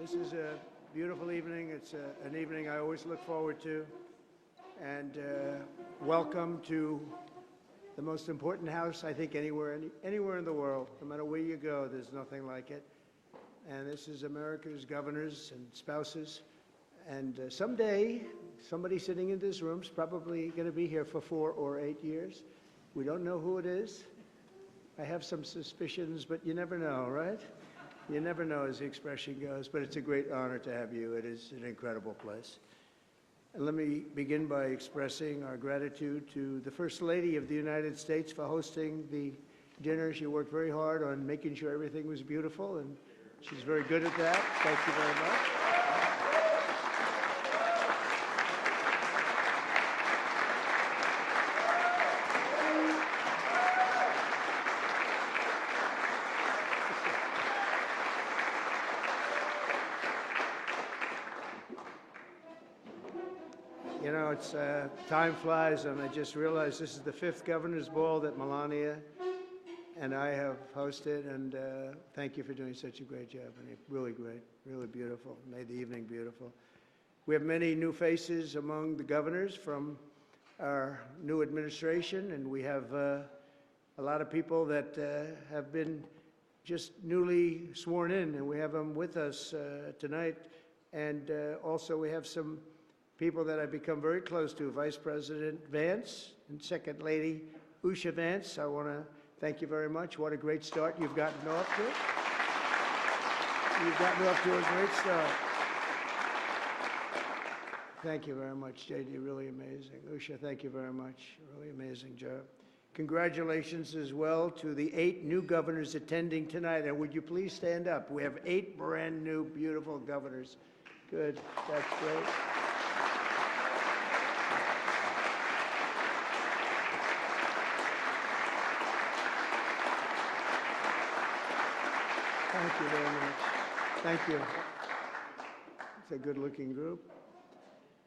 This is a beautiful evening. It's an evening I always look forward to. And welcome to the most important house, I think, anywhere in the world. No matter where you go, there's nothing like it. And this is America's governors and spouses. And someday, somebody sitting in this room is probably going to be here for 4 or 8 years. We don't know who it is. I have some suspicions, but you never know, right? You never know, as the expression goes, but it's a great honor to have you. It is an incredible place. And let me begin by expressing our gratitude to the First Lady of the United States for hosting the dinner. She worked very hard on making sure everything was beautiful, and she's very good at that. Thank you very much. You know, it's time flies, and I just realized this is the 5th Governor's Ball that Melania and I have hosted, and thank you for doing such a great job. And really great, really beautiful. Made the evening beautiful. We have many new faces among the governors from our new administration, and we have a lot of people that have been just newly sworn in, and we have them with us tonight. And also we have some people that I've become very close to, Vice President Vance and Second Lady Usha Vance. I want to thank you very much. What a great start you've gotten off to. You've gotten off to a great start. Thank you very much, J.D. Really amazing. Usha, thank you very much. Really amazing job. Congratulations as well to the 8 new governors attending tonight. And would you please stand up? We have 8 brand new, beautiful governors. Good. That's great. Thank you very much. Thank you. It's a good-looking group.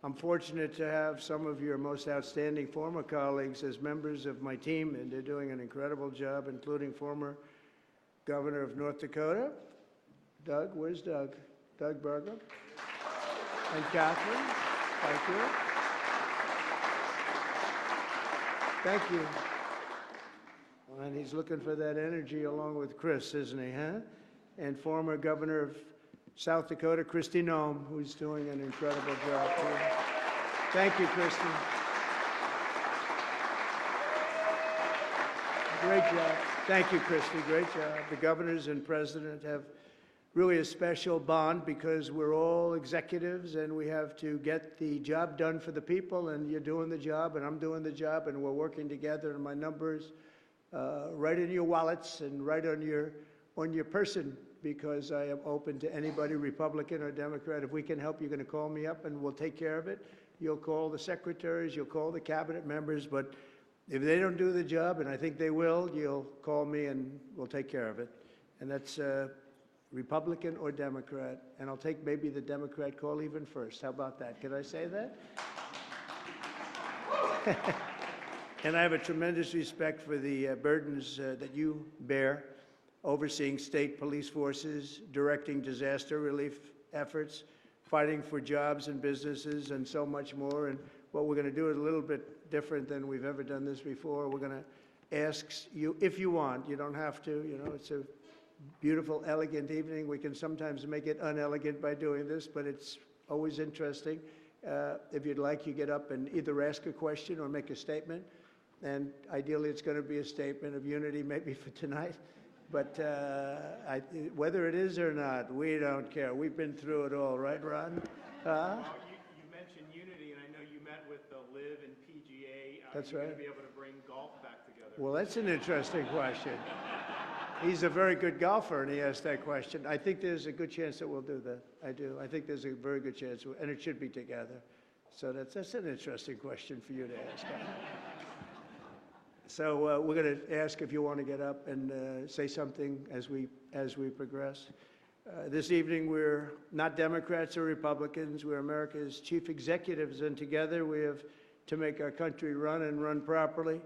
I'm fortunate to have some of your most outstanding former colleagues as members of my team, and they're doing an incredible job, including former Governor of North Dakota, Doug. Where's Doug? Doug Burgum. And Catherine. Thank you. Thank you. And he's looking for that energy along with Chris, isn't he, huh? And former Governor of South Dakota, Kristi Noem, who's doing an incredible job, too. Thank you, Kristi. Great job. Thank you, Kristi. Great job. The governors and president have really a special bond because we're all executives and we have to get the job done for the people, and you're doing the job and I'm doing the job and we're working together, and my numbers right in your wallets and right on your person, because I am open to anybody, Republican or Democrat. If we can help, you're going to call me up and we'll take care of it. You'll call the secretaries, you'll call the cabinet members, but if they don't do the job, and I think they will, you'll call me and we'll take care of it. And that's Republican or Democrat, and I'll take maybe the Democrat call even first. How about that? Can I say that? And I have a tremendous respect for the burdens that you bear, overseeing state police forces, directing disaster relief efforts, fighting for jobs and businesses, and so much more. And what we're going to do is a little bit different than we've ever done this before. We're going to ask you, if you want, you don't have to, you know, it's a beautiful, elegant evening. We can sometimes make it unelegant by doing this, but it's always interesting. If you'd like, you get up and either ask a question or make a statement. And ideally, it's going to be a statement of unity, maybe for tonight. But whether it is or not, we don't care. We've been through it all, right, Ron? You mentioned unity, and I know you met with the LIV and PGA. That's right. Are you right. going to be able to bring golf back together? Well, that's an interesting question. He's a very good golfer, and he asked that question. I think there's a good chance that we'll do that. I do. I think there's a very good chance, and it should be together. So that's an interesting question for you to ask. So we're going to ask if you want to get up and say something as we progress. This evening, we're not Democrats or Republicans. We're America's chief executives, and together we have to make our country run and run properly.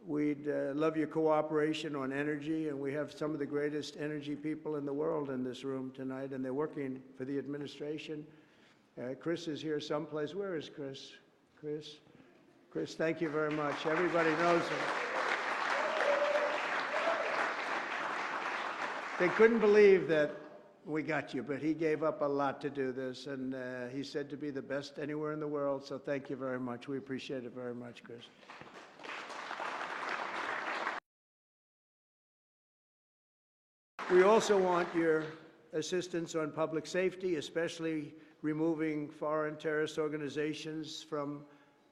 We'd love your cooperation on energy, and we have some of the greatest energy people in the world in this room tonight, and they're working for the administration. Chris is here someplace. Where is Chris? Chris, thank you very much. Everybody knows him. They couldn't believe that we got you, but he gave up a lot to do this, and he said to be the best anywhere in the world, so thank you very much. We appreciate it very much, Chris. We also want your assistance on public safety, especially removing foreign terrorist organizations from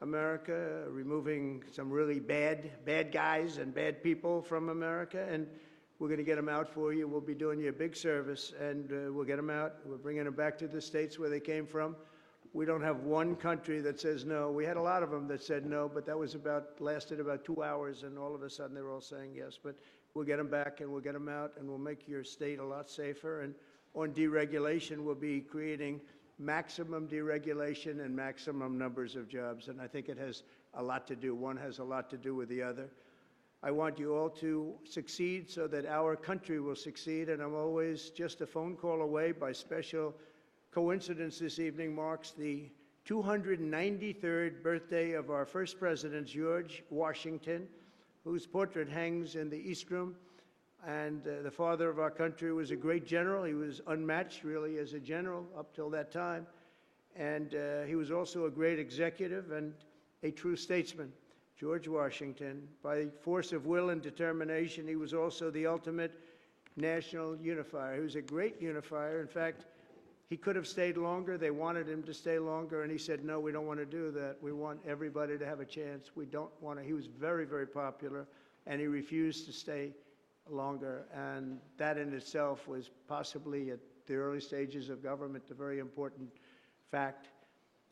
America, removing some really bad guys and bad people from America, and we're going to get them out for you. We'll be doing you a big service, and we'll get them out. We're bringing them back to the states where they came from. We don't have one country that says no. We had a lot of them that said no, but that was lasted about 2 hours, and all of a sudden they were all saying yes. But we'll get them back, and we'll get them out, and we'll make your state a lot safer. And on deregulation, we'll be creating maximum deregulation and maximum numbers of jobs. And I think it has a lot to do. One has a lot to do with the other. I want you all to succeed so that our country will succeed. And I'm always just a phone call away. By special coincidence, this evening marks the 293rd birthday of our first president, George Washington, whose portrait hangs in the East Room. And the father of our country was a great general. He was unmatched, really, as a general up till that time. And he was also a great executive and a true statesman. George Washington, by force of will and determination, he was also the ultimate national unifier. He was a great unifier. In fact, he could have stayed longer. They wanted him to stay longer, and he said, no, we don't want to do that. We want everybody to have a chance. We don't want to. He was very, very popular, and he refused to stay longer. And that in itself was possibly, at the early stages of government, a very important fact.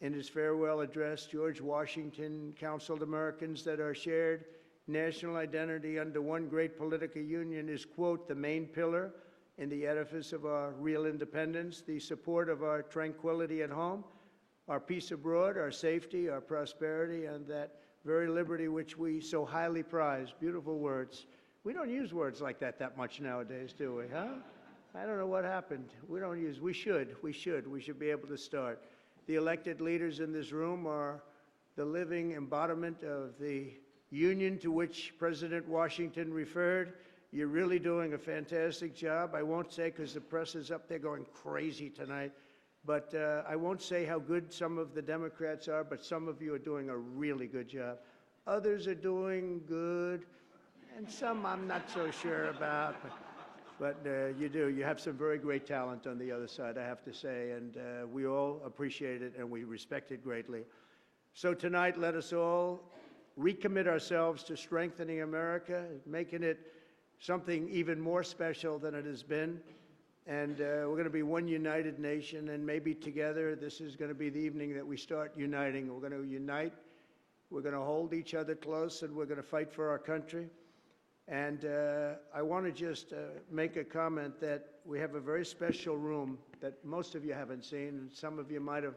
In his farewell address, George Washington counseled Americans that our shared national identity under one great political union is, quote, the main pillar in the edifice of our real independence, the support of our tranquility at home, our peace abroad, our safety, our prosperity, and that very liberty which we so highly prize. Beautiful words. We don't use words like that much nowadays, do we, huh? I don't know what happened. We don't use, we should be able to start. The elected leaders in this room are the living embodiment of the union to which President Washington referred. You're really doing a fantastic job. I won't say, because the press is up there going crazy tonight, but I won't say how good some of the Democrats are, but some of you are doing a really good job. Others are doing good, and some I'm not so sure about. But you do. You have some very great talent on the other side, I have to say, and we all appreciate it and we respect it greatly. So tonight, let us all recommit ourselves to strengthening America, making it something even more special than it has been. And we're going to be one united nation, and maybe together this is going to be the evening that we start uniting. We're going to unite. We're going to hold each other close, and we're going to fight for our country. And I want to just make a comment that we have a very special room that most of you haven't seen, and some of you might have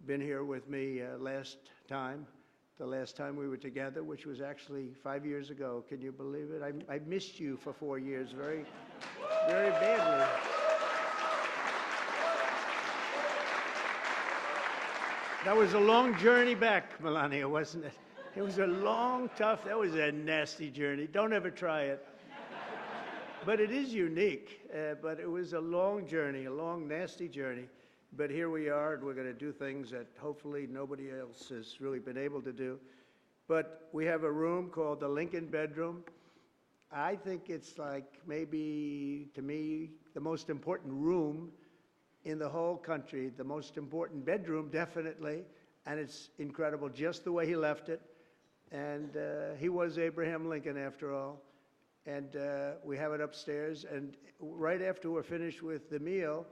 been here with me the last time we were together, which was actually 5 years ago. Can you believe it? I missed you for 4 years very, very badly. That was a long journey back, Melania, wasn't it? It was a long, tough, that was a nasty journey. Don't ever try it. But it is unique. But it was a long journey, a long, nasty journey. But here we are, and we're going to do things that hopefully nobody else has really been able to do. But we have a room called the Lincoln Bedroom. I think it's like maybe, to me, the most important room in the whole country, the most important bedroom, definitely. And it's incredible, just the way he left it. And he was Abraham Lincoln, after all. And we have it upstairs. And right after we're finished with the meal,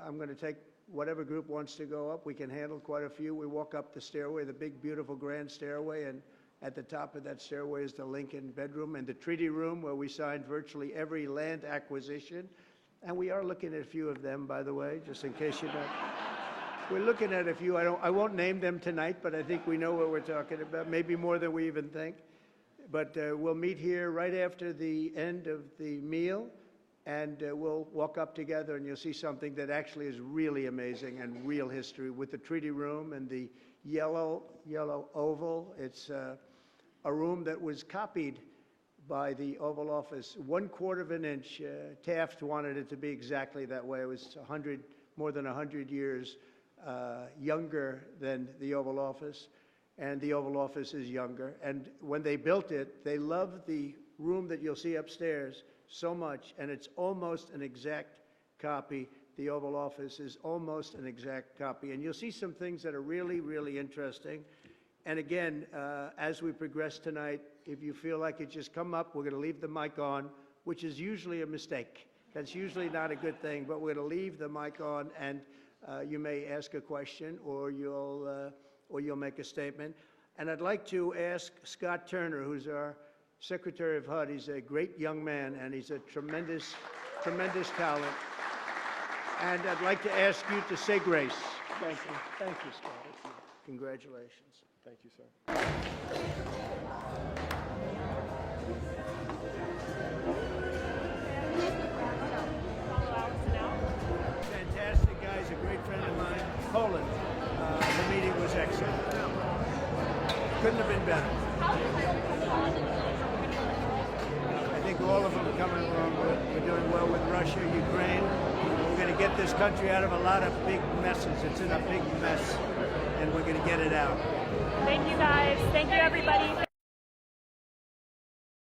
I'm going to take whatever group wants to go up. We can handle quite a few. We walk up the stairway, the big, beautiful, grand stairway. And at the top of that stairway is the Lincoln Bedroom and the Treaty Room, where we signed virtually every land acquisition. And we are looking at a few of them, by the way, just in case you don't. We're looking at a few. I won't name them tonight, but I think we know what we're talking about, maybe more than we even think. But we'll meet here right after the end of the meal, and we'll walk up together, and you'll see something that actually is really amazing and real history with the treaty room and the yellow oval. It's a room that was copied by the Oval Office 1/4 of an inch. Taft wanted it to be exactly that way. It was more than 100 years younger than the Oval Office, and the Oval Office is younger. And when they built it, they loved the room that you'll see upstairs so much, and it's almost an exact copy. The Oval Office is almost an exact copy. And you'll see some things that are really, really interesting. And again, as we progress tonight, if you feel like it, just come up. We're going to leave the mic on, which is usually a mistake. That's usually not a good thing, but we're going to leave the mic on, and you may ask a question, or you'll make a statement. And I'd like to ask Scott Turner, who's our Secretary of HUD. He's a great young man, and he's a tremendous, tremendous talent. And I'd like to ask you to say grace. Thank you. Thank you, Scott. Congratulations. Thank you, sir. Fantastic guy. He's a great friend of mine. Poland. The meeting was excellent. Couldn't have been better. I think all of them are coming along. We're doing well with Russia, Ukraine. We're going to get this country out of a lot of big messes. It's in a big mess, and we're going to get it out. Thank you, guys. Thank you, everybody.